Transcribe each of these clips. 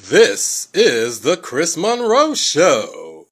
This is the Chris Monroe Show.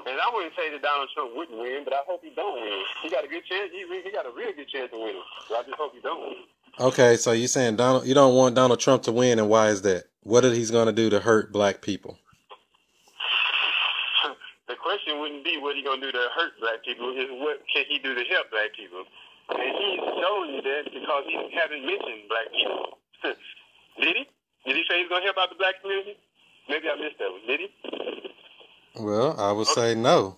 And I wouldn't say that Donald Trump wouldn't win, but I hope he don't win. He got a good chance. He got a real good chance of winning. So I just hope he don't win. Okay, so you're saying you don't want Donald Trump to win, and why is that? What is he going to do to hurt black people? The question wouldn't be what he going to do to hurt black people. Is what can he do to help black people? And he's showing you that because he hasn't mentioned black people. Did he? Did he say he's going to help out the black community? Maybe I missed that one. Did he? Well, I would say no.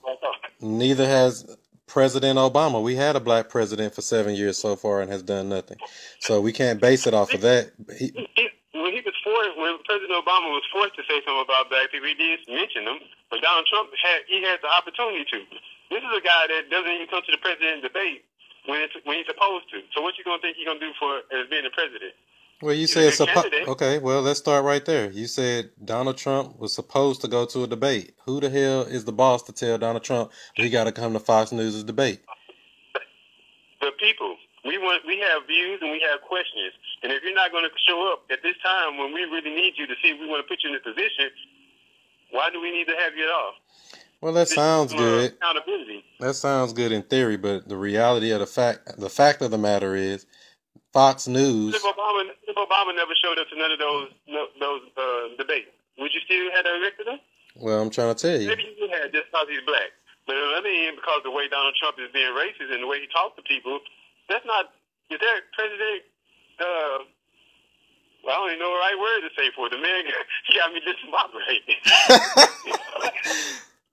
Neither has President Obama. We had a black president for 7 years so far and has done nothing. So we can't base it off of that. When President Obama was forced to say something about black people, he did mention them. But Donald Trump had the opportunity to. This is a guy that doesn't even come to the president debate when he's supposed to. So what you gonna think he's gonna do for as being the president? Well, you said okay. Well, let's start right there. You said Donald Trump was supposed to go to a debate. Who the hell is the boss to tell Donald Trump he got to come to Fox News' debate? The people. We have views and we have questions. And if you're not going to show up at this time when we really need you to see if we want to put you in a position, why do we need to have you at all? Well, that sounds good. Accountability. That sounds good in theory, but the reality of the fact of the matter is, Fox News. If Obama never showed up to none of those debates, would you still have elected him? Well, I'm trying to tell you. Maybe you would have just because he's black. But on the other end, because the way Donald Trump is being racist and the way he talks to people, that's not. Is that president? Well, I don't even know the right word to say for it. The man, he got me discombobulated.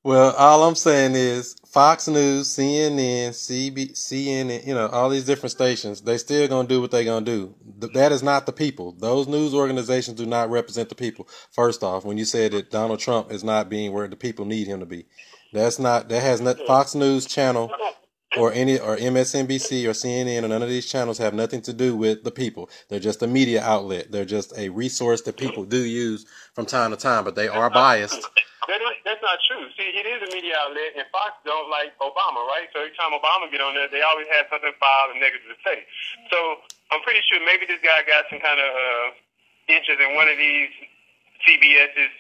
Well, all I'm saying is Fox News, CNN, CNN, all these different stations, they still going to do what they're going to do. That is not the people. Those news organizations do not represent the people. First off, when you said that Donald Trump is not being where the people need him to be, Fox News channel or MSNBC or CNN or none of these channels have nothing to do with the people. They're just a media outlet. They're just a resource that people do use from time to time, but they are biased. That's not true. See, it is a media outlet, and Fox don't like Obama, right? So every time Obama get on there, they always have something filed and negative to say. So I'm pretty sure maybe this guy got some kind of interest in one of these CBS's,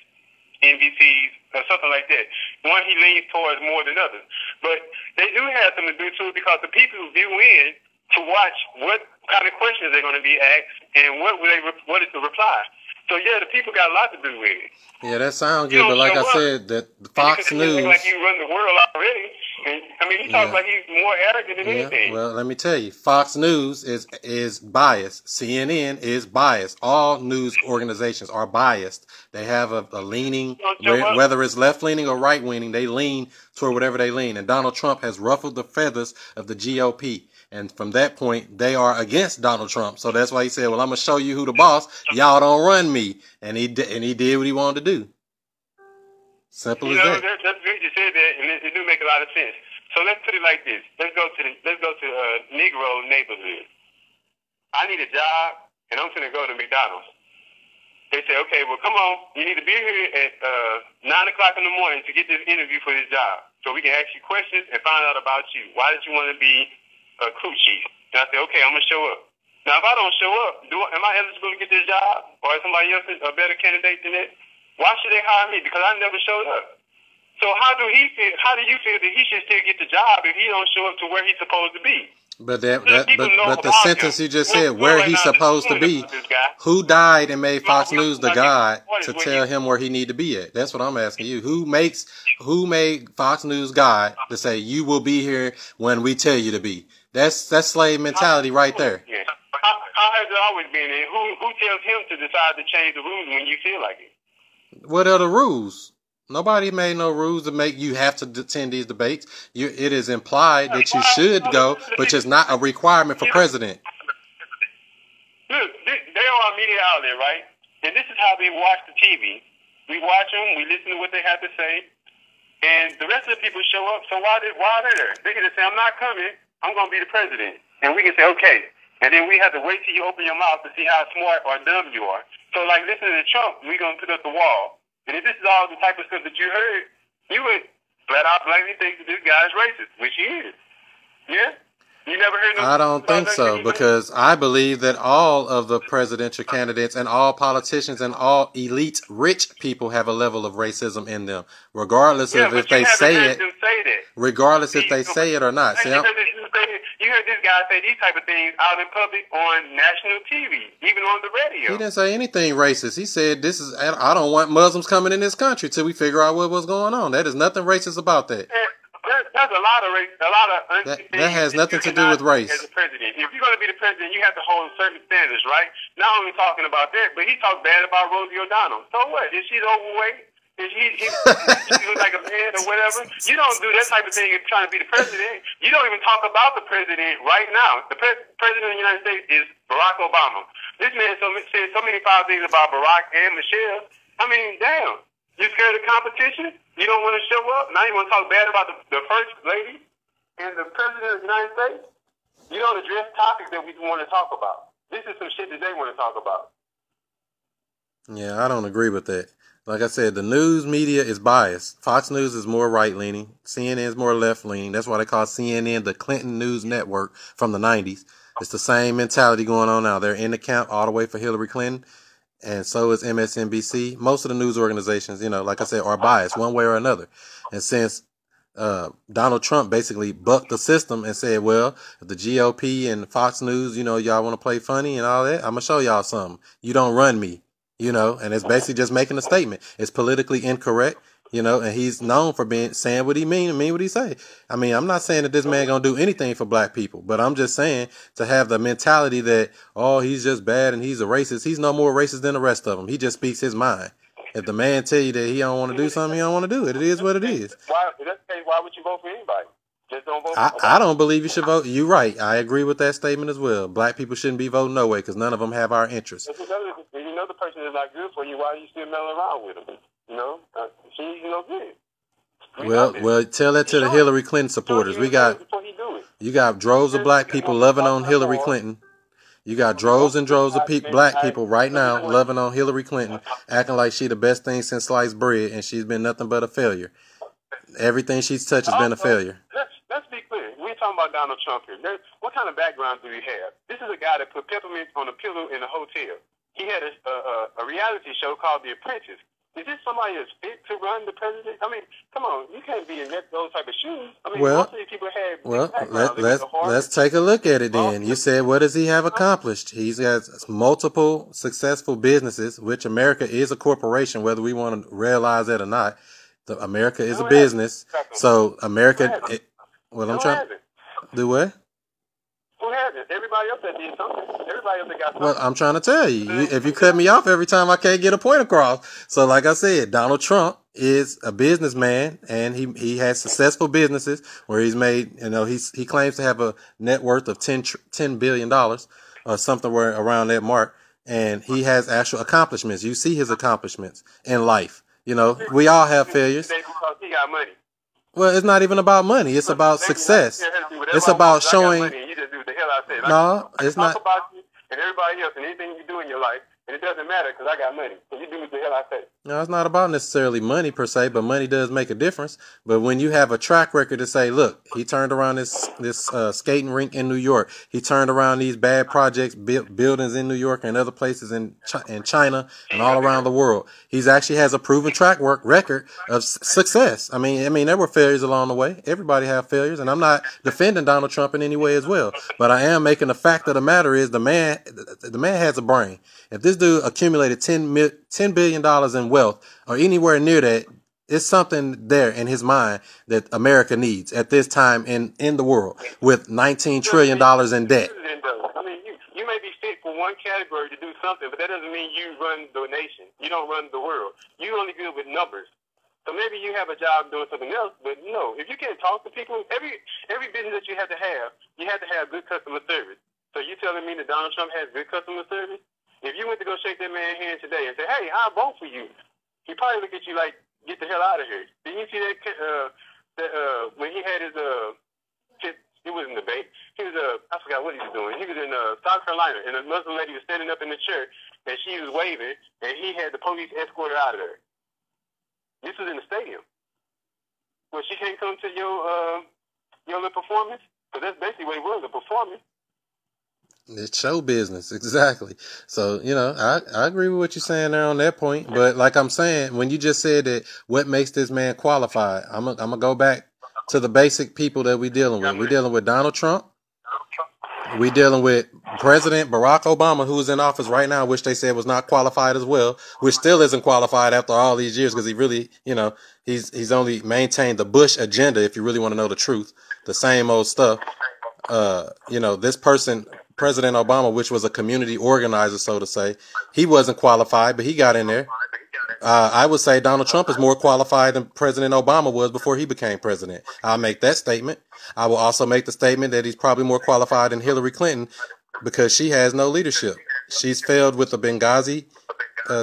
NBC's, or something like that. One he leans towards more than others. But they do have something to do, too, because the people view in to watch what kind of questions they're going to be asked and what is the reply. So, yeah, the people got a lot to do with it. Yeah, that sounds good, but like I said, that Fox News... like you run the world already. And, he talks like he's more arrogant than anything. Well, let me tell you, Fox News is biased. CNN is biased. All news organizations are biased. They have a leaning, whether it's left-leaning or right-leaning, they lean toward whatever they lean. And Donald Trump has ruffled the feathers of the GOP. And from that point, they are against Donald Trump. So that's why he said, well, I'm going to show you who the boss. Y'all don't run me. And he did what he wanted to do. Simple as that. That's great you said that, and it do make a lot of sense. So let's put it like this. Let's go to Negro neighborhood. I need a job, and I'm going to go to McDonald's. They say, okay, well, come on. You need to be here at 9 o'clock in the morning to get this interview for this job. So we can ask you questions and find out about you. Why did you want to be a crew chief? And I say, okay, I'm going to show up. Now, if I don't show up, am I eligible to get this job? Or is somebody else a better candidate than that? Why should they hire me? Because I never showed up. So how do you feel that he should still get the job if he don't show up to where he's supposed to be? But the sentence you just said, where he's supposed to be, who died and made Fox News the guide to tell him where he need to be at? That's what I'm asking you. Who made Fox News guide to say you will be here when we tell you to be? That's slave mentality right there. How has it always been? And who tells him to decide to change the rules when you feel like it? What are the rules? Nobody made no rules to make you have to attend these debates. It is implied that you should go, which is not a requirement for president. Look, they are a media outlet, right? And this is how they watch the TV. We watch them. We listen to what they have to say. And the rest of the people show up. So why are they there? They can just say, I'm not coming. I'm going to be the president. And we can say, okay. And then we have to wait till you open your mouth to see how smart or dumb you are. So like listening to Trump, we're going to put up the wall. And if this is all the type of stuff that you heard, you would flat out blatantly think that this guy is racist, which he is. Yeah? You never heard no. I don't think so, because I believe that all of the presidential candidates and all politicians and all elite rich people have a level of racism in them, regardless of if they say it. Regardless if they say it or not. See, you heard this guy say these type of things out in public on national TV, even on the radio. He didn't say anything racist. He said, I don't want Muslims coming in this country till we figure out what was going on. That is nothing racist about that. That's a lot of race, that has nothing to do with race. As a president, if you're going to be the president, you have to hold certain standards, right? Not only talking about that, but he talked bad about Rosie O'Donnell. So what? If she's overweight, if she looks like a man or whatever, you don't do that type of thing if you're trying to be the president. You don't even talk about the president right now. The president of the United States is Barack Obama. This man said so many foul things about Barack and Michelle. I mean, damn. You scared of competition? You don't want to show up? Now you want to talk bad about the first lady and the president of the United States? You don't address topics that we want to talk about. This is some shit that they want to talk about. Yeah, I don't agree with that. Like I said, the news media is biased. Fox News is more right-leaning. CNN is more left-leaning. That's why they call CNN the Clinton News Network from the 90s. It's the same mentality going on now. They're in the camp all the way for Hillary Clinton. And so is MSNBC. Most of the news organizations, like I said, are biased one way or another. And since Donald Trump basically bucked the system and said, well, if the GOP and Fox News, y'all want to play funny and all that, I'm going to show y'all something. You don't run me, and it's basically just making a statement. It's politically incorrect, and he's known for saying what he mean and mean what he say. I mean, I'm not saying that this man going to do anything for black people, but I'm just saying to have the mentality that, oh, he's just bad and he's a racist. He's no more racist than the rest of them. He just speaks his mind. If the man tell you that he don't want to do something, he don't want to do it. It is what it is. Why would you vote for anybody? Just don't vote for nobody. I don't believe you should vote. You're right. I agree with that statement as well. Black people shouldn't be voting no way because none of them have our interests. If you know the person is not good for you, why are you still milling around with him? She's no good. Well, tell that to the Hillary Clinton supporters. You got droves of black people loving on Hillary Clinton. You got droves and droves of black people right now loving on Hillary Clinton, acting like she the best thing since sliced bread, and she's been nothing but a failure. Everything she's touched has been a failure. Let's be clear. We're talking about Donald Trump here. What kind of background do he have? This is a guy that put peppermint on a pillow in a hotel. He had a reality show called The Apprentice. Is this somebody that's fit to run the president? I mean, come on, you can't be in those type of shoes. I mean, most of these people have. Let's take a look at it then. You said, what does he have accomplished? He's got multiple successful businesses, which America is a corporation, whether we want to realize that or not. America is a business, so America. I'm trying to do what? Who has it? Everybody else that did something. Everybody else that got something. Well, I'm trying to tell you, if you cut me off every time, I can't get a point across. So like I said, Donald Trump is a businessman and he has successful businesses where he's made, he claims to have a net worth of $10 billion or something around that mark. And he has actual accomplishments. You see his accomplishments in life. We all have failures. Because he got money. Well, it's not even about money. It's about success. It's about showing. No, it's not. Talk about you and everybody else and anything you do in your life, and it doesn't matter because I got money. So you do what the hell I say. No, it's not about necessarily money per se, but money does make a difference. But when you have a track record to say, look, he turned around this skating rink in New York. He turned around these bad projects, buildings in New York and other places in China and all around the world. He's actually has a proven track record of success. I mean, there were failures along the way. Everybody have failures, and I'm not defending Donald Trump in any way as well. But I am making the fact of the matter is the man has a brain. If this dude accumulated $10 billion in wealth or anywhere near that, it's something there in his mind that America needs at this time in the world with $19 trillion in debt. I mean, you may be fit for one category to do something, but that doesn't mean you run the nation. You don't run the world. You're only good with numbers. So maybe you have a job doing something else, but no, if you can't talk to people, every business that you have to have good customer service. So you telling me that Donald Trump has good customer service? If you went to go shake that man's hand today and say, hey, I'll vote for you, He probably look at you like, get the hell out of here. Did you see that when he had his it was in the debate. He was I forgot what he was doing. He was in South Carolina, and a Muslim lady was standing up in the church, and she was waving, and he had the police escort her out of there. This was in the stadium. Well, she can't come to your little performance, because that's basically what it was, a performance. It's show business, exactly. So, I agree with what you're saying there on that point. But like I'm saying, when you just said that, what makes this man qualified? I'm gonna go back to the basic people that we're dealing with. We're dealing with Donald Trump. We're dealing with President Barack Obama, who is in office right now, which they said was not qualified as well, which still isn't qualified after all these years, because he really, he's only maintained the Bush agenda, if you really want to know the truth, the same old stuff. This person, President Obama, which was a community organizer, so to say, he wasn't qualified, but he got in there. I would say Donald Trump is more qualified than President Obama was before he became president. I'll make that statement. I will also make the statement that he's probably more qualified than Hillary Clinton because she has no leadership. She's failed with the Benghazi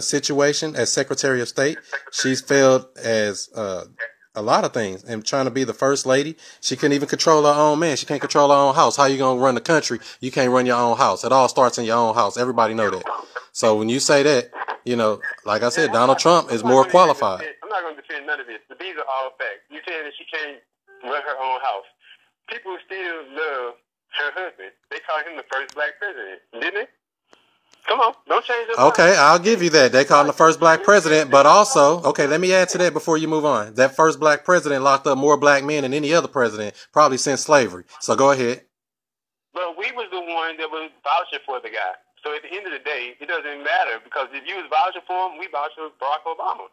situation as Secretary of State. She's failed as a lot of things and trying to be the first lady. She couldn't even control her own man. She can't control her own house. How you going to run the country? You can't run your own house. It all starts in your own house. Everybody know that. So when you say that, like I said, Donald Trump is more qualified. I'm not going to defend none of this, but these are all facts. You saying that she can't run her own house. People still love her husband. They call him the first black president, didn't they? Come on, don't change your mind. Okay, I'll give you that. They call him the first black president, but also, okay, let me add to that before you move on. That first black president locked up more black men than any other president, probably since slavery. So go ahead. But we was the one that was vouching for the guy. So at the end of the day, it doesn't matter because if you was vouching for him, we vouched for Barack Obama.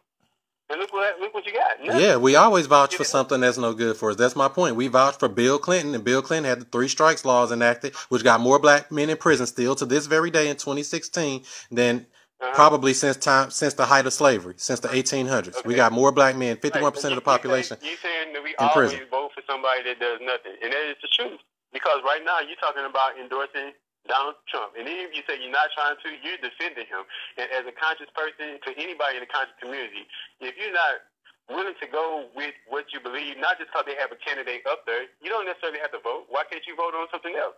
And look what you got. Nothing. Yeah, we always vouch for something that's no good for us. That's my point. We vouched for Bill Clinton, and Bill Clinton had the 3 strikes laws enacted, which got more black men in prison still to this very day in 2016 than probably since the height of slavery, since the 1800s. Okay. We got more black men, 51% of the population. You saying that we always vote for somebody that does nothing, and that is the truth. Because right now you're talking about endorsing Donald Trump. And even if you say you're not trying to, you're defending him. And as a conscious person, to anybody in the conscious community, if you're not willing to go with what you believe, not just because they have a candidate up there, you don't necessarily have to vote. Why can't you vote on something else?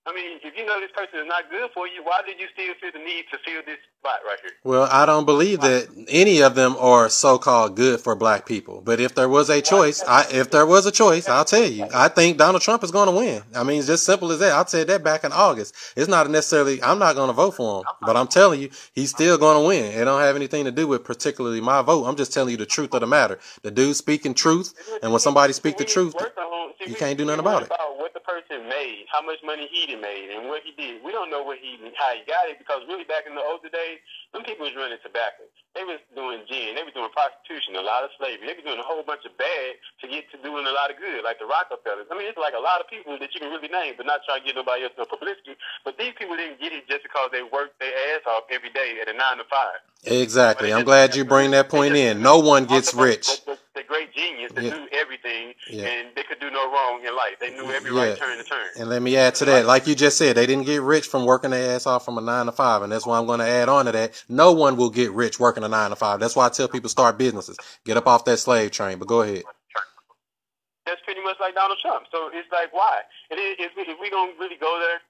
I mean, if you know this person is not good for you, why did you still feel the need to fill this spot right here? Well, I don't believe that any of them are so-called good for black people. But if there was a choice, I'll tell you, I think Donald Trump is going to win. I mean, it's just simple as that. I said that back in August. It's not necessarily, I'm not going to vote for him, but I'm telling you, he's still going to win. It don't have anything to do with particularly my vote. I'm just telling you the truth of the matter. The dude speaking truth, and when somebody speak the truth, you can't do nothing about it. What the person made, how much money he made, and what he did. We don't know how he got it, because really back in the older days, them people was running tobacco. They was doing gin, they was doing prostitution, a lot of slavery. They was doing a whole bunch of bad to get to doing a lot of good, like the Rockefellers. I mean, it's like a lot of people that you can really name, but not try to get nobody else no publicity. But these people didn't get it just because they worked their ass off every day at a 9 to 5. Exactly. I'm glad you bring that point in. No one gets rich. The great genius that knew everything, and they could do no wrong in life. They knew every right turn to turn. And let me add to that, like you just said, they didn't get rich from working their ass off from a 9 to 5, and that's why I'm going to add on to that. No one will get rich working a 9 to 5. That's why I tell people start businesses. Get up off that slave train. But go ahead. That's pretty much like Donald Trump. So it's like, why? And if we don't really go there,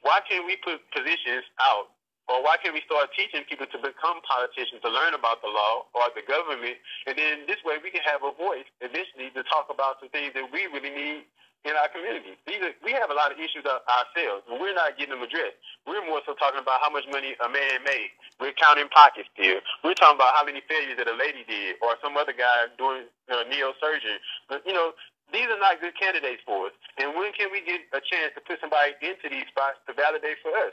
why can't we put positions out? Or why can't we start teaching people to become politicians, to learn about the law or the government, and then this way we can have a voice eventually to talk about some things that we really need in our community. We have a lot of issues ourselves, and we're not getting them addressed. We're more so talking about how much money a man made. We're counting pockets still. We're talking about how many failures that a lady did or some other guy doing neosurgery. But, these are not good candidates for us. And when can we get a chance to put somebody into these spots to validate for us?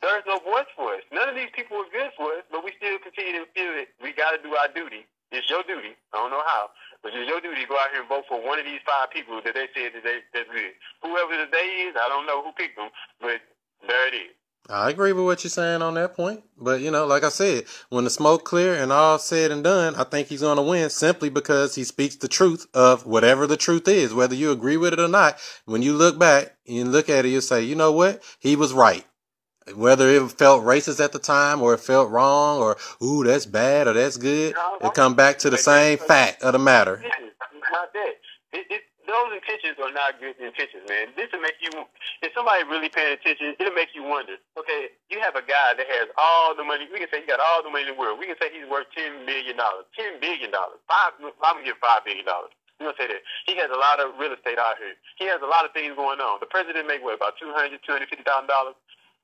There's no voice for us. None of these people are good for us, but we still continue to feel that we got to do our duty. It's your duty. I don't know how, but it's your duty to go out here and vote for one of these 5 people that they said that's good. Whoever the they is, I don't know who picked them, but there it is. I agree with what you're saying on that point. But, like I said, when the smoke clear and all said and done, I think he's going to win simply because he speaks the truth of whatever the truth is, whether you agree with it or not. When you look back and look at it, you'll say, you know what? He was right. Whether it felt racist at the time or it felt wrong or, ooh, that's bad or that's good, it come back to the same fact of the matter. Not that. Those intentions are not good intentions, man. This will make you, if somebody really paying attention, it'll make you wonder. Okay, you have a guy that has all the money. We can say he got all the money in the world. We can say he's worth $10 billion. $10 billion. I'm going to give $5 billion. We're going to say that. He has a lot of real estate out here. He has a lot of things going on. The president make, what, about $250,000?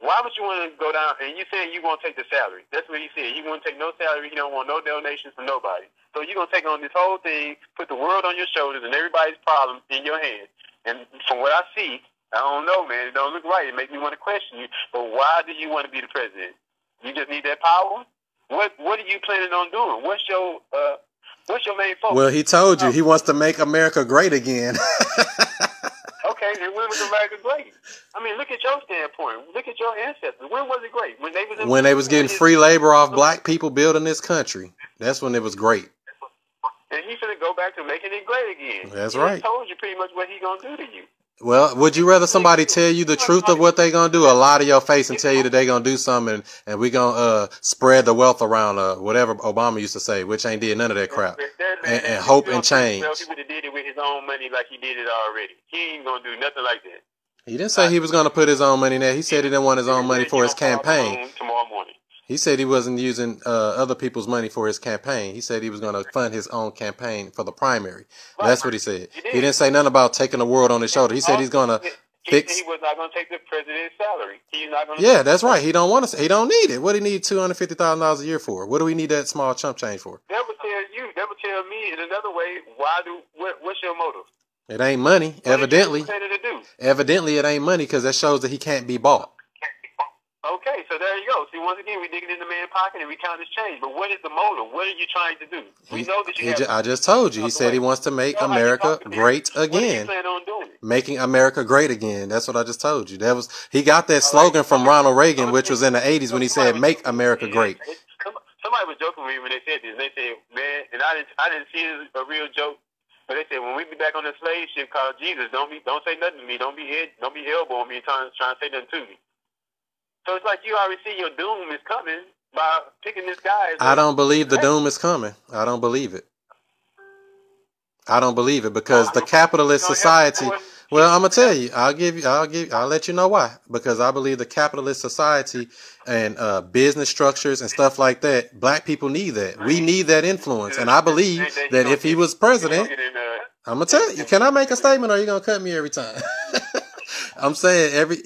Why would you want to go down, and you saying you won't take the salary. That's what he said. He won't take no salary. He don't want no donations from nobody. So you're going to take on this whole thing, put the world on your shoulders and everybody's problem in your hands. And from what I see, I don't know, man. It don't look right. It makes me want to question you. But why do you want to be the president? You just need that power? What are you planning on doing? What's your main focus? Well, he told you he wants to make America great again. Okay, and when was America great? I mean, look at your standpoint. Look at your ancestors. When was it great? When they was getting free labor off black people building this country. That's when it was great. And he's going to go back to making it great again. That's right. He told you pretty much what he's going to do to you. Well, would you rather somebody tell you the truth of what they going to do or lie to your face and tell you that they going to do something and we going to spread the wealth around, whatever Obama used to say, which ain't did none of that crap, and hope and change. He would have did it with his own money like he did it already. He ain't going to do nothing like that. He didn't say he was going to put his own money in there. He said he didn't want his own money for his campaign. Tomorrow morning. He said he wasn't using other people's money for his campaign. He said he was going to fund his own campaign for the primary. Right. That's what he said. He didn't say nothing about taking the world on his shoulder. He said he's going to fix. He was not going to take the president's salary. He's not going to. Yeah, that's right. He don't want to. He don't need it. What do he need $250,000 a year for? What do we need that small chump change for? That would tell you. That would tell me in another way. What's your motive? It ain't money. Evidently. Evidently, it ain't money because that shows that he can't be bought. Okay, so there you go. See, once again, we digging in the man's pocket and we count his change. But what is the motive? What are you trying to do? We know that you I just told you. He said he wants to make America great again. What do you plan on doing? Making America great again. That's what I just told you. He got that slogan from Ronald Reagan, which was in the 80s when he said, "Make America great." Somebody was joking with me when they said this. They said, man, and I didn't see it as a real joke. But they said, when we be back on the slave ship called Jesus, don't say nothing to me. Don't be elbowing me and trying to say nothing to me. So it's like you already see your doom is coming by picking this guy. I don't believe the doom is coming. I don't believe it. I don't believe it because the capitalist society. Well, I'm gonna tell you. I'll let you know why. Because I believe the capitalist society and business structures and stuff like that. Black people need that. We need that influence, and I believe that if he was president, I'm gonna tell you. Can I make a statement, or are you gonna cut me every time? I'm saying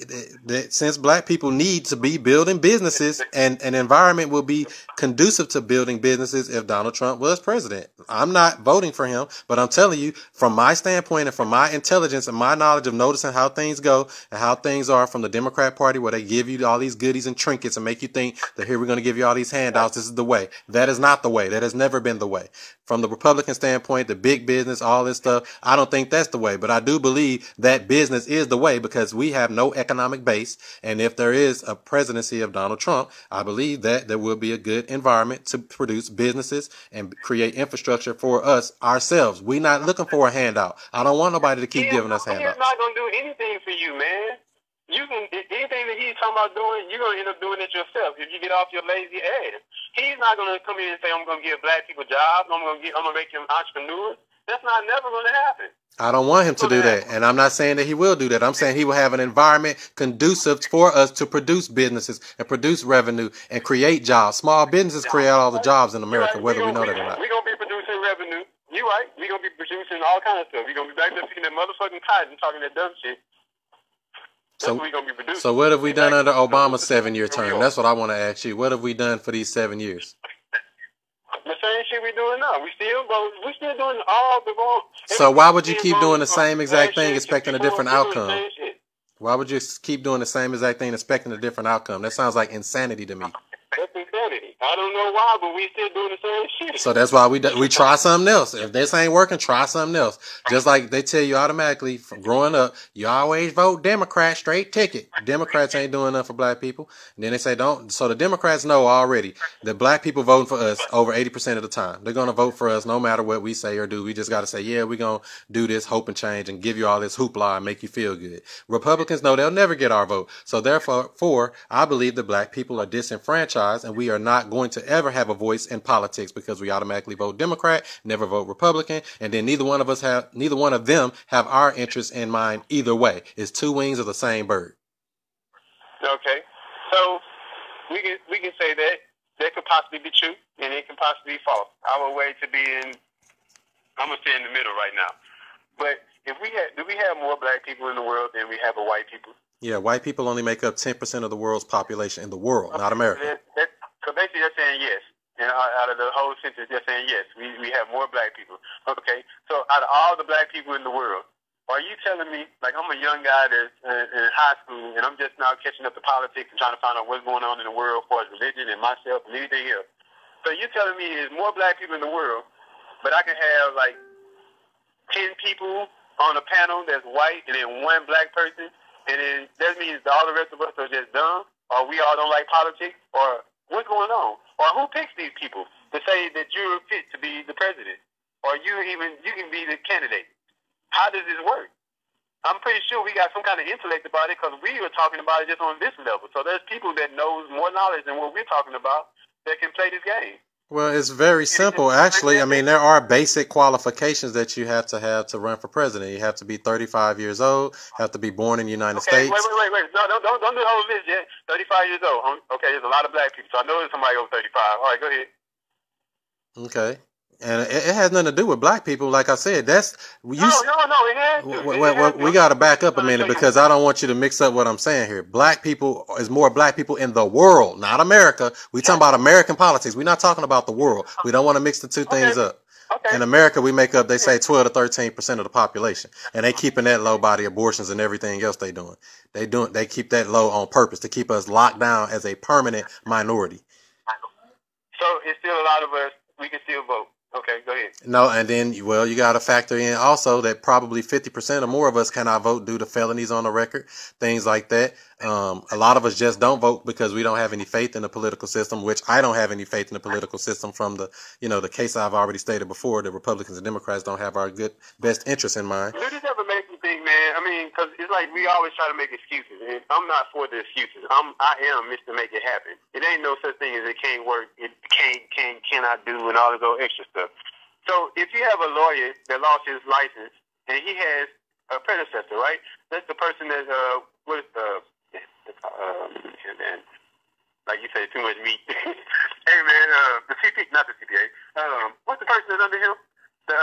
since black people need to be building businesses and an environment will be conducive to building businesses if Donald Trump was president. I'm not voting for him, but I'm telling you from my standpoint and from my intelligence and my knowledge of noticing how things go and how things are from the Democrat Party where they give you all these goodies and trinkets and make you think that here we're going to give you all these handouts. This is the way. That is not the way. That has never been the way. From the Republican standpoint, the big business, all this stuff, I don't think that's the way. But I do believe that business is the way because we have no economic base. And if there is a presidency of Donald Trump, I believe that there will be a good environment to produce businesses and create infrastructure for us ourselves. We're not looking for a handout. I don't want nobody to keep giving us handouts. He's not going to do anything for you, man. Anything that he's talking about doing, you're going to end up doing it yourself if you get off your lazy ass. He's not going to come in and say, I'm going to give black people jobs. I'm going to make them entrepreneurs. That's never going to happen. I don't want him to do that. And I'm not saying that he will do that. I'm saying he will have an environment conducive for us to produce businesses and produce revenue and create jobs. Small businesses create all the jobs in America, whether we know that or not. We're going to be producing revenue. You're right. We're going to be producing all kinds of stuff. We're going to be back there picking that motherfucking cotton and talking that dumb shit. So what have we done under Obama's 7-year term? That's what I want to ask you. What have we done for these 7 years? The same shit we're doing now. We're still doing all the wrong. So why would you keep doing the same exact thing expecting a different outcome? Why would you keep doing the same exact thing expecting a different outcome? That sounds like insanity to me. That's insanity. I don't know why, but we still doing the same shit. So that's why we try something else. If this ain't working, try something else. Just like they tell you automatically from growing up, you always vote Democrat, straight ticket. Democrats ain't doing enough for black people. And then they say don't. So the Democrats know already that black people voting for us over 80% of the time. They're going to vote for us no matter what we say or do. We just got to say, yeah, we're going to do this, hope and change, and give you all this hoopla and make you feel good. Republicans know they'll never get our vote. So therefore, I believe that black people are disenfranchised and we are not going to ever have a voice in politics because we automatically vote Democrat, never vote Republican, and then neither one of them have our interests in mind either way. It's two wings of the same bird. Okay. So we can say that could possibly be true and it can possibly be false. Our way to be I'm gonna stay in the middle right now. But do we have more black people in the world than we have white people? Yeah, white people only make up 10% of the world's population in the world, not America. So basically they're saying yes. And out of the whole census, they're saying yes, we have more black people. Okay, so out of all the black people in the world, are you telling me, like I'm a young guy that's in high school, and I'm just now catching up to politics and trying to find out what's going on in the world as far as religion and myself and anything else. So you're telling me there's more black people in the world, but I can have like 10 people on a panel that's white and then one black person, and then that means all the rest of us are just dumb, or we all don't like politics, or what's going on? Or who picks these people to say that you're fit to be the president? Or you can be the candidate? How does this work? I'm pretty sure we got some kind of intellect about it because we were talking about it just on this level. So there's people that knows more knowledge than what we're talking about that can play this game. Well, it's very simple, actually. I mean, there are basic qualifications that you have to run for president. You have to be 35 years old, have to be born in the United States. Wait. No, don't do the whole list yet. 35 years old. Okay, there's a lot of black people, so I know there's somebody over 35. All right, go ahead. Okay. And it has nothing to do with black people. Like I said, No, it has to. We got to back up a minute because I don't want you to mix up what I'm saying here. Black people is more black people in the world, not America. We talking about American politics. We're not talking about the world. We don't want to mix the two things up. Okay. In America, we make up, they say 12 to 13% of the population, and they keeping that low by the abortions and everything else they doing. They keep that low on purpose to keep us locked down as a permanent minority. So it's still a lot of us. We can still vote. Okay, go ahead. No, and then, well, you got to factor in also that probably 50% or more of us cannot vote due to felonies on the record, things like that. A lot of us just don't vote because we don't have any faith in the political system, which I don't have any faith in the political system from the case I've already stated before. The Republicans and Democrats don't have our best interests in mind. Does this ever make you think, man? I mean, because it's like we always try to make excuses. And I'm not for the excuses. I am Mr. Make It Happen. It ain't no such thing as it can't work, it cannot do, and all this old extra stuff. So if you have a lawyer that lost his license and he has a predecessor, right? That's the person that man, like you said, too much meat. Hey man, the CPA, not the CPA. What's the person that's under him? The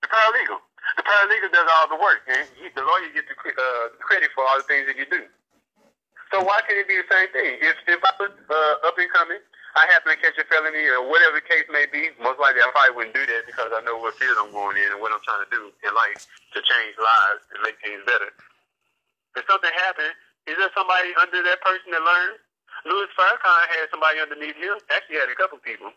paralegal. The paralegal does all the work, and the lawyer gets the credit for all the things that you do. So why can't it be the same thing? If I was up and coming, I happen to catch a felony or whatever the case may be, most likely I probably wouldn't do that because I know what field I'm going in and what I'm trying to do in life to change lives and make things better. If something happens, is there somebody under that person that learns? Louis Farrakhan had somebody underneath him. Actually had a couple people.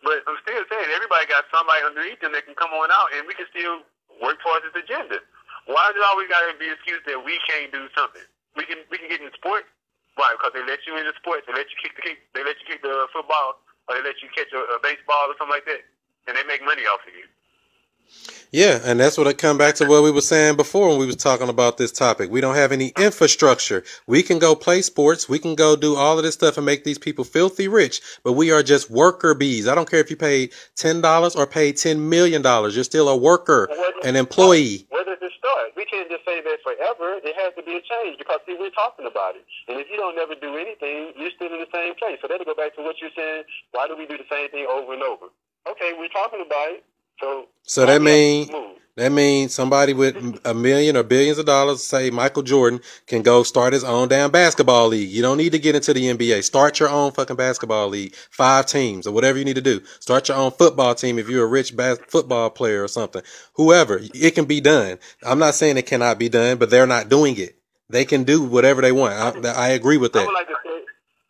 But I'm still saying everybody got somebody underneath them that can come on out and we can still work towards this agenda. Why does it always got to be an excuse that we can't do something? We can get in sports. Why? Because they let you in the sports. They let you kick the football, or they let you catch a baseball or something like that, and they make money off of you. Yeah, and that's what I come back to what we were saying before when we was talking about this topic. We don't have any infrastructure. We can go play sports. We can go do all of this stuff and make these people filthy rich, but we are just worker bees. I don't care if you paid $10 or paid $10 million. You're still a worker, an employee. Where does it start? We can't just say that forever. It has to be a change because, see, we're talking about it. And if you don't never do anything, you're still in the same place. So that'll go back to what you're saying. Why do we do the same thing over and over? Okay, we're talking about it. So that means somebody with $1 million or billions of dollars, say Michael Jordan, can go start his own damn basketball league. You don't need to get into the NBA. Start your own fucking basketball league, 5 teams or whatever you need to do. Start your own football team if you're a rich football player or something. Whoever, it can be done. I'm not saying it cannot be done, but they're not doing it. They can do whatever they want. I agree with that.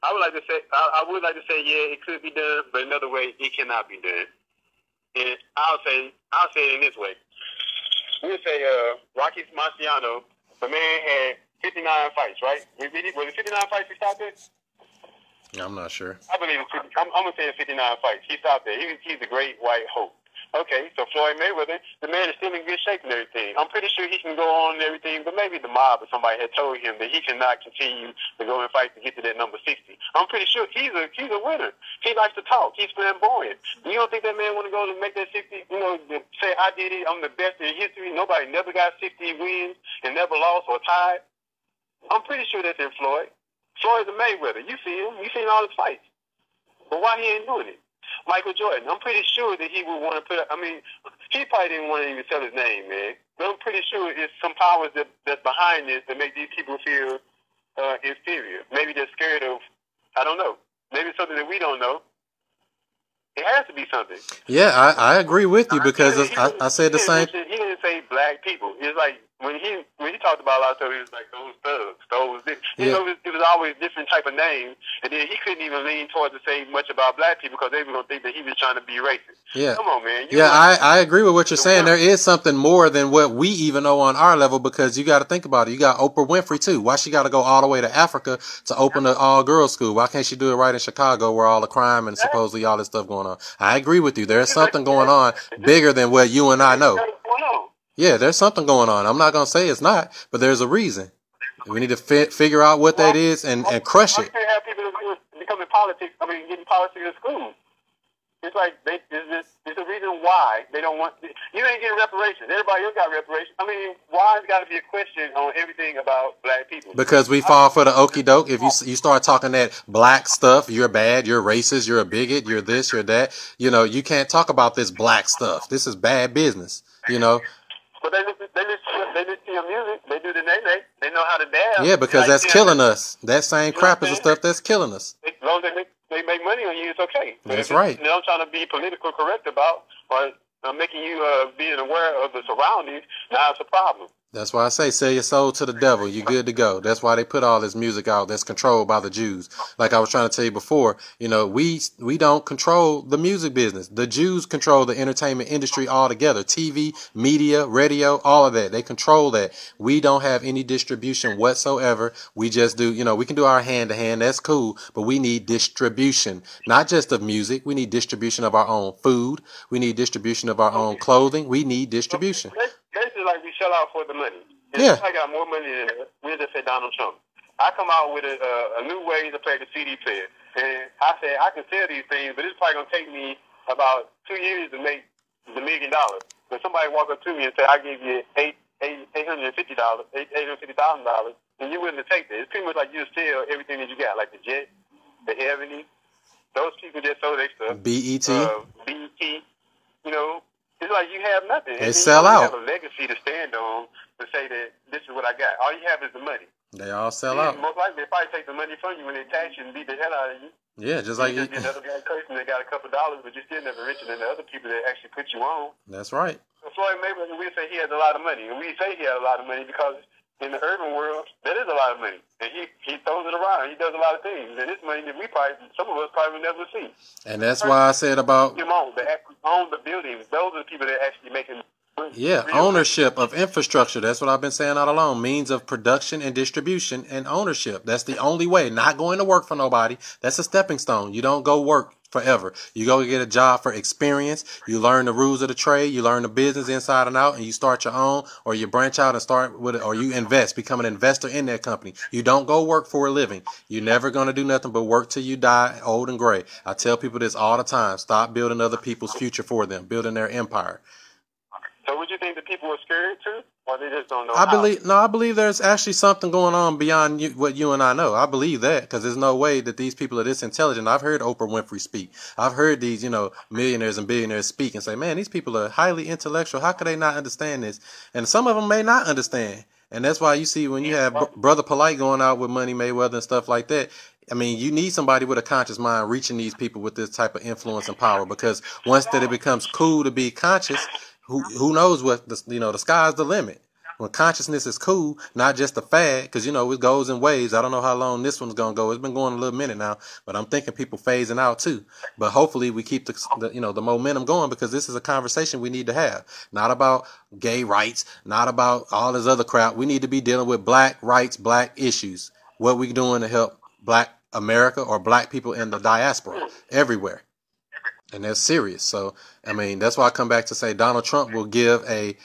I would like to say, yeah, it could be done, but another way, it cannot be done. And I'll say it in this way. We would say, Rocky Marciano, the man had 59 fights, right? Was it 59 fights he stopped at? I'm not sure. I believe I'm going to say 59 fights. He stopped there. He's a great white hope. Okay, so Floyd Mayweather, the man is still in good shape and everything. I'm pretty sure he can go on and everything, but maybe the mob or somebody had told him that he cannot continue to go and fight to get to that number 60. I'm pretty sure he's a winner. He likes to talk. He's flamboyant. You don't think that man want to go and make that 60, say, I did it, I'm the best in history, nobody never got 60 wins and never lost or tied? I'm pretty sure that's in Floyd. Floyd's a Mayweather. You see him. You seen all his fights. But why he ain't doing it? Michael Jordan, I'm pretty sure that he would want to he probably didn't want to even tell his name, man. But I'm pretty sure it's some powers that's behind this that make these people feel inferior. Maybe they're scared of, I don't know. Maybe something that we don't know. It has to be something. Yeah, I agree with you because I said the same. He didn't say black people. It's like when he talked about a lot of stuff, he was like those thugs, those. It was always different type of names, and then he couldn't even lean towards to say much about black people because they were gonna think that he was trying to be racist. Yeah, come on, man. I agree with what you're saying. There is something more than what we even know on our level because you got to think about it. You got Oprah Winfrey too. Why she got to go all the way to Africa to open an all-girls school? Why can't she do it right in Chicago where all the crime and supposedly all this stuff going on? I agree with you. There's something going on bigger than what you and I know. Yeah, there's something going on. I'm not going to say it's not, but there's a reason. We need to figure out what that is and crush it. You can't have people becoming getting politics in school. It's like there's a reason why they don't want. You ain't getting reparations. Everybody else got reparations. Why has got to be a question on everything about black people? Because we fall for the okie doke. If you start talking that black stuff, you're bad, you're racist, you're a bigot, you're this, you're that. You can't talk about this black stuff. This is bad business. But they listen to your music. They do the nay-nay. They know how to dance. Yeah, because that's killing us. That same crap is the stuff that's killing us. As long as they make money on you, it's okay. That's right. I'm trying to be political correct about or making you being aware of the surroundings. Now it's a problem. That's why I say sell your soul to the devil. You're good to go. That's why they put all this music out that's controlled by the Jews. Like I was trying to tell you before, we don't control the music business. The Jews control the entertainment industry altogether. TV, media, radio, all of that. They control that. We don't have any distribution whatsoever. We just do, we can do our hand to hand. That's cool. But we need distribution, not just of music. We need distribution of our own food. We need distribution of our own clothing. We need distribution. This is like we sell out for the money. Yeah. I got more money than we'll just say Donald Trump. I come out with a new way to play the CD player. And I said, I can sell these things, but it's probably going to take me about 2 years to make the $1 million. When somebody walk up to me and say, I give you $850,000, and you're willing to take that. It's pretty much like you sell everything that you got, like the Jet, the Ebony. Those people just sold their stuff. BET. It's like you have nothing. They sell out. You have a legacy to stand on to say that this is what I got. All you have is the money. They all sell out. Most likely, they probably take the money from you when they tax you and beat the hell out of you. Yeah, just like you. Another person that got a couple dollars, but you're still never richer than the other people that actually put you on. That's right. So Floyd Mayweather, we say he has a lot of money. And we say he has a lot of money because in the urban world, that is a lot of money. And he throws it around. He does a lot of things. And it's money that some of us probably will never see. And that's why I said about... own the buildings. Those are the people that are actually making... Yeah, ownership of infrastructure. That's what I've been saying all along. Means of production and distribution and ownership. That's the only way. Not going to work for nobody. That's a stepping stone. You don't go work forever. You go get a job for experience. You learn the rules of the trade. You learn the business inside and out, and you start your own, or you branch out and start with it, or you invest, become an investor in that company. You don't go work for a living. You're never going to do nothing but work till you die old and gray. I tell people this all the time. Stop building other people's future for them, building their empire. So would you think that people are scared too? Or they just don't know I believe there's actually something going on beyond what you and I know. I believe that because there's no way that these people are this intelligent. I've heard Oprah Winfrey speak. I've heard these, millionaires and billionaires speak and say, man, these people are highly intellectual. How could they not understand this? And some of them may not understand. And that's why you see when you have Brother Polite going out with Money Mayweather and stuff like that, you need somebody with a conscious mind reaching these people with this type of influence and power, because once that it becomes cool to be conscious, who knows what the sky's the limit. when consciousness is cool, not just a fad, because, you know, it goes in waves. I don't know how long this one's going to go. It's been going a little minute now, but I'm thinking people phasing out too. But hopefully we keep the momentum going, because this is a conversation we need to have. Not about gay rights, not about all this other crap. We need to be dealing with black rights, black issues. What we doing to help black America or black people in the diaspora everywhere. And that's serious. So, I mean, that's why I come back to say Donald Trump will give an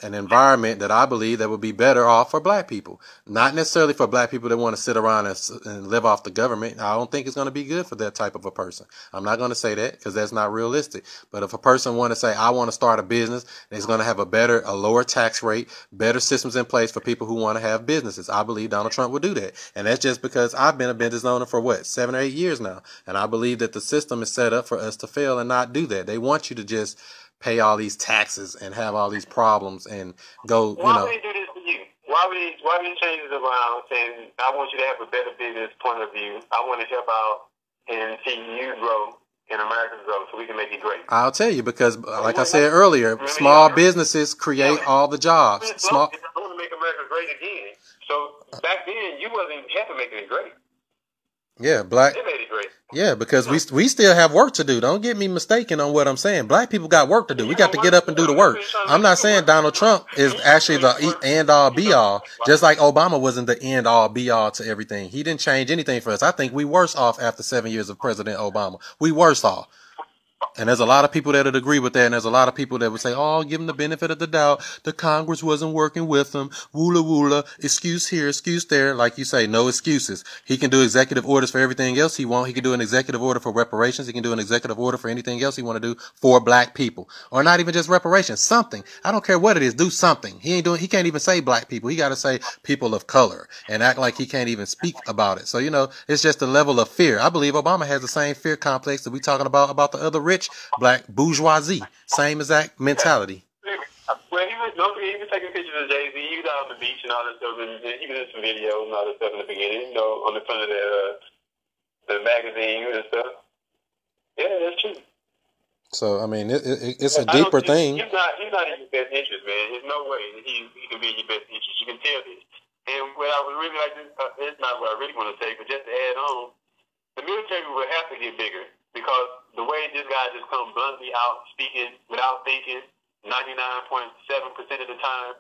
environment that I believe that would be better off for black people. Not necessarily for black people that want to sit around and live off the government. I don't think it's going to be good for that type of a person. I'm not going to say that because that's not realistic. But if a person want to say, I want to start a business, and it's going to have a lower tax rate, better systems in place for people who want to have businesses, I believe Donald Trump will do that. And that's just because I've been a business owner for 7 or 8 years now. And I believe that the system is set up for us to fail and not do that. They want you to just pay all these taxes and have all these problems and go, Why would they do this to you? Why would they change it around saying, I want you to have a better business point of view. I want to help out and see you grow and America grow so we can make it great? I'll tell you, because like I said earlier, small businesses create all the jobs. I want to make America great again. So back then, you wasn't helping making it great. Yeah, black. They made it great. Yeah, because we still have work to do. Don't get me mistaken on what I'm saying. Black people got work to do. We got to get up and do the work. I'm not saying Donald Trump is actually the end all be all, just like Obama wasn't the end all be all to everything. He didn't change anything for us. I think we worse off after 7 years of President Obama. We worse off. And there's a lot of people that would agree with that. And there's a lot of people that would say, oh, give him the benefit of the doubt. The Congress wasn't working with him. Woola woola. Excuse here, excuse there. Like you say, no excuses. He can do executive orders for everything else he wants. He can do an executive order for reparations. He can do an executive order for anything else he want to do for black people. Or not even just reparations. Something. I don't care what it is. Do something. He can't even say black people. He got to say people of color and act like he can't even speak about it. So, you know, it's just a level of fear. I believe Obama has the same fear complex that we talking about the other rich black bourgeoisie. Same exact mentality. Well, he was taking pictures of Jay-Z. He was out on the beach and all that stuff, and he was in some videos and all that stuff in the beginning, you know, on the front of the magazine and stuff. Yeah, that's true. So, I mean, it's a deeper thing. He's not in your best interest, man. There's no way that he can be in your best interest. You can tell this. And what I would really like to, it's not what I really want to say, but just to add on, the military will have to get bigger. Because the way this guy just comes bluntly out, speaking without thinking, 99.7% of the time,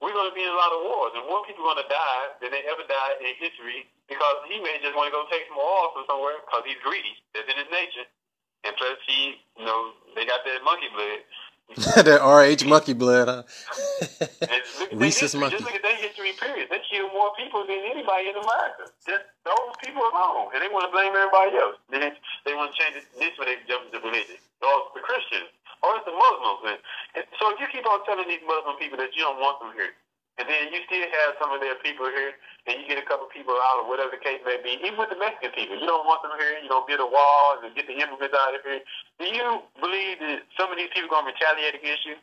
we're going to be in a lot of wars. And more people are going to die than they ever died in history because he may just want to go take some oil from somewhere because he's greedy. That's in his nature. And plus, they got that monkey blood. That RH monkey blood, huh? Rhesus monkey. Just look at that history period. They kill more people than anybody in America. Just those people alone. And they want to blame everybody else. They want to change it. This way they jump to religion. Or the Christians. Or it's the Muslims. And so if you keep on telling these Muslim people that you don't want them here, and then you still have some of their people here, and you get a couple people out, or whatever the case may be, even with the Mexican people, you don't want them here, you don't build a wall and get the immigrants out of here. Do you believe that some of these people are going to retaliate against you?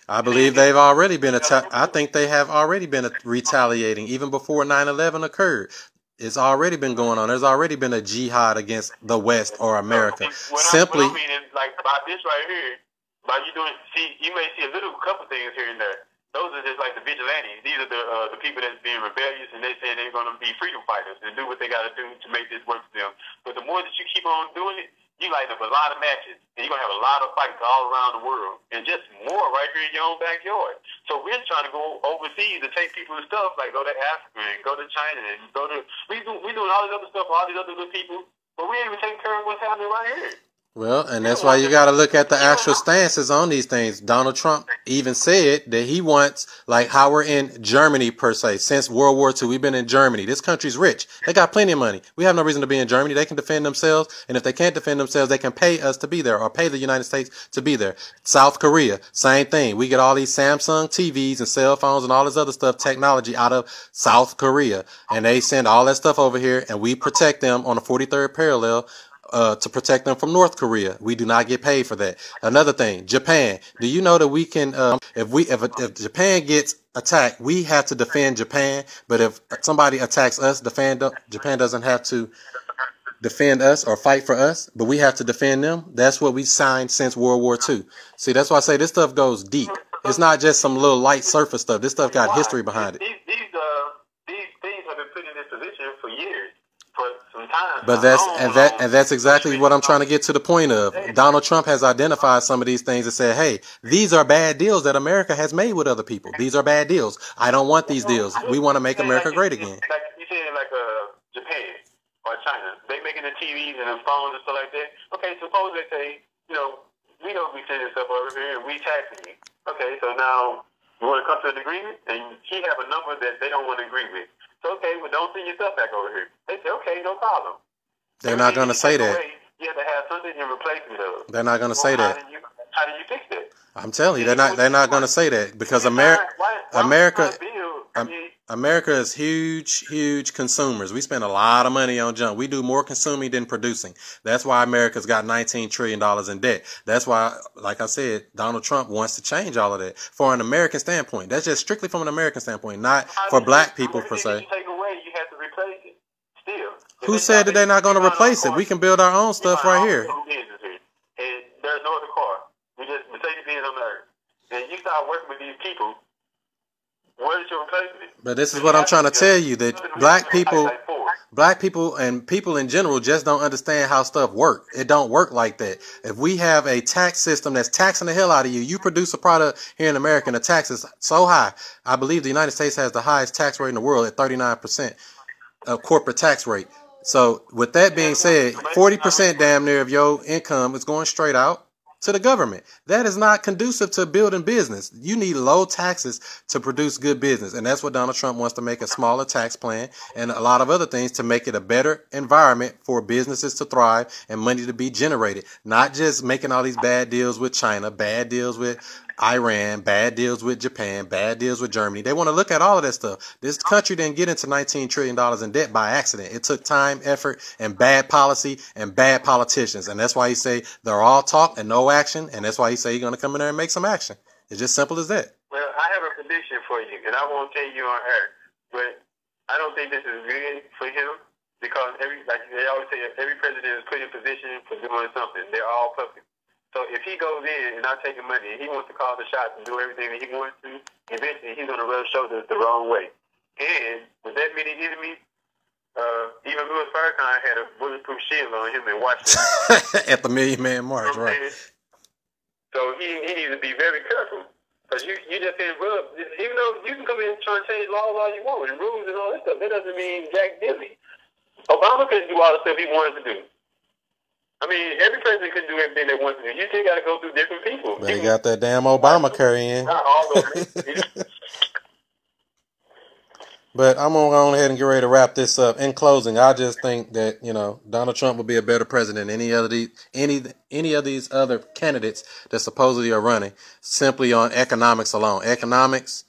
I believe they've already been I think they have already been retaliating, even before 9/11 occurred. It's already been going on. There's already been a jihad against the West or America. What I mean is, like, by this right here, by you doing, you may see a couple things here and there. Those are just like the vigilantes. These are the people that's being rebellious, and they say they're going to be freedom fighters and do what they got to do to make this work for them. But the more that you keep on doing it, you light up a lot of matches, and you're going to have a lot of fights all around the world, and just more right here in your own backyard. So we're trying to go overseas to take people's stuff, like go to Africa and go to China and go to, we doing all this other stuff for all these other good people, but we ain't even taking care of what's happening right here. Well, and that's why you got to look at the actual stances on these things. Donald Trump even said that he wants, like how we're in Germany per se. Since World War II, we've been in Germany. This country's rich. They got plenty of money. We have no reason to be in Germany. They can defend themselves. And if they can't defend themselves, they can pay us to be there or pay the United States to be there. South Korea, same thing. We get all these Samsung TVs and cell phones and all this other stuff, technology out of South Korea. And they send all that stuff over here and we protect them on the 43rd parallel. To protect them from North Korea. We do not get paid for that. Another thing, Japan. Do you know that we can, if Japan gets attacked, we have to defend Japan. But if somebody attacks us, Japan doesn't have to defend us or fight for us, but we have to defend them. That's what we signed since World War II. See, that's why I say this stuff goes deep. It's not just some little light surface stuff. This stuff got history behind it. These things have been put in this position for years, for some time. But that's exactly what I'm trying to get to the point of. Donald Trump has identified some of these things and said, hey, these are bad deals that America has made with other people. These are bad deals. I don't want these deals. We want to make America great again. Like you said, Japan or China, they making the TVs and the phones and stuff like that. Okay, suppose they say, we don't be sending stuff over here and we taxing you. Okay, so now you want to come to an agreement, and he have a number that they don't want to agree with. So, okay, well, don't send your stuff back over here. They say, okay, no problem. They're not going to say that. You have to have something in replacement of. They're not going to say that. How do you fix that? I'm telling you, they're not going to say that because America is huge consumers. We spend a lot of money on junk. We do more consuming than producing. That's why America's got $19 trillion in debt. That's why, like I said, Donald Trump wants to change all of that for an American standpoint. That's just strictly from an American standpoint, not for black people per se. Take away, you have to replace it. Still. Who said that they're not going to replace it? We can build our own stuff right here. And there's no other car. We just Mercedes-Benz on the earth. And you start working with these people. What is your replacement? But this is what I'm trying to tell you, that black people and people in general just don't understand how stuff work. It don't work like that. If we have a tax system that's taxing the hell out of you, you produce a product here in America and the tax is so high. I believe the United States has the highest tax rate in the world at 39% of corporate tax rate. So with that being said, 40% damn near of your income is going straight out to the government. That is not conducive to building business. You need low taxes to produce good business. And that's what Donald Trump wants to make, a smaller tax plan and a lot of other things to make it a better environment for businesses to thrive and money to be generated. Not just making all these bad deals with China, bad deals with Iran, bad deals with Japan, bad deals with Germany. They want to look at all of that stuff. This country didn't get into $19 trillion in debt by accident. It took time, effort, and bad policy and bad politicians. And that's why he say they're all talk and no action. And that's why he say he's going to come in there and make some action. It's just simple as that. Well, I have a prediction for you, and I won't tell you on air, but I don't think this is good for him because like they always say, every president is put in position for doing something. They're all puppets. So if he goes in and not taking money, and he wants to call the shots and do everything that he wants to, eventually he's going to rub shoulders the wrong way. And with that many enemies, even Louis Farrakhan had a bulletproof shield on him and watched him. At the Million Man March, right. So he needs to be very careful. Because you just can't rub, even though you can come in and try and change laws all you want and rules and all that stuff, that doesn't mean jack diddly. Obama couldn't do all the stuff he wanted to do. I mean, every president can do everything they want to do. You still got to go through different people. But he got that damn Obamacare in. Not all of them. But I'm going to go ahead and get ready to wrap this up. In closing, I just think that, Donald Trump would be a better president than any of these other candidates that supposedly are running simply on economics alone. Economics,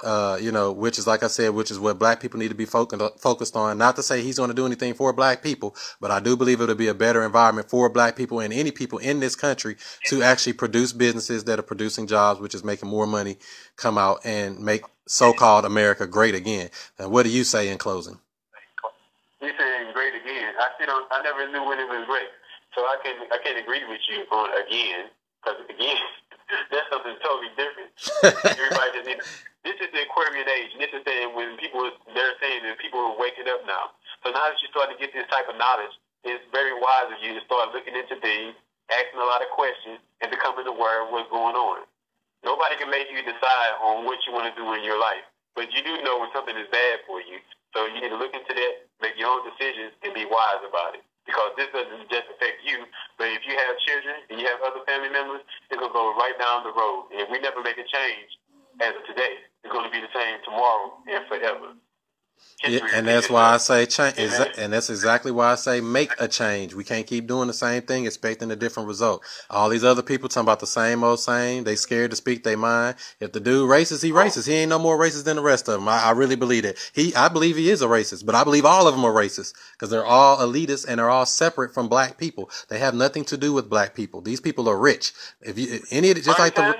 which is, like I said, which is what black people need to be focused on. Not to say he's going to do anything for black people, but I do believe it'll be a better environment for black people and any people in this country to actually produce businesses that are producing jobs, which is making more money come out and make so-called America great again. And what do you say in closing? You're saying great again. I never knew when it was great. So I can't agree with you on again, because again, that's something totally different. Everybody just needs. This is the Aquarian age. This is when they're saying that people are waking up now. So now that you start to get this type of knowledge, it's very wise of you to start looking into things, asking a lot of questions, and becoming aware of what's going on. Nobody can make you decide on what you want to do in your life, but you do know when something is bad for you. So you need to look into that, make your own decisions, and be wise about it. Because this doesn't just affect you, but if you have children and you have other family members, it's going to go right down the road. And if we never make a change as of today, it's going to be the same tomorrow and forever. Yeah, and that's why I say change, and that's exactly why I say make a change. We can't keep doing the same thing, expecting a different result. All these other people talking about the same old same. They scared to speak their mind. If the dude racist, he racist. He ain't no more racist than the rest of them. I really believe that. I believe he is a racist, but I believe all of them are racist because they're all elitists and they're all separate from black people. They have nothing to do with black people. These people are rich. If you just like the.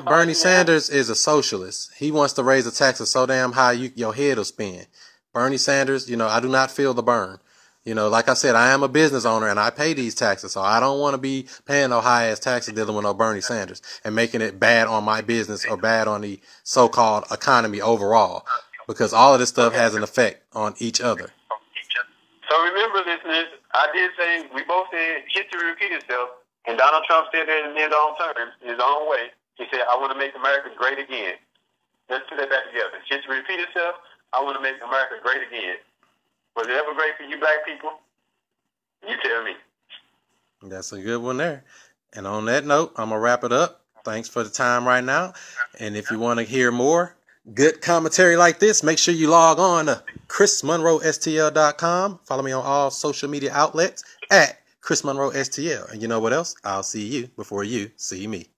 Bernie Sanders is a socialist. He wants to raise the taxes so damn high your head will spin. Bernie Sanders, I do not feel the burn. You know, like I said, I am a business owner and I pay these taxes. So I don't want to be paying no high ass taxes dealing with no Bernie Sanders and making it bad on my business or bad on the so-called economy overall, because all of this stuff has an effect on each other. So remember, listeners, I did say, we both said history repeat itself, and Donald Trump said it in his own terms, in his own way. He said, I want to make America great again. Let's put that back together. History repeat itself, I want to make America great again. Was it ever great for you black people? You tell me. That's a good one there. And on that note, I'm going to wrap it up. Thanks for the time right now. And if you want to hear more good commentary like this, make sure you log on to chrismonroestl.com. Follow me on all social media outlets at Chris Monroe STL. And you know what else? I'll see you before you see me.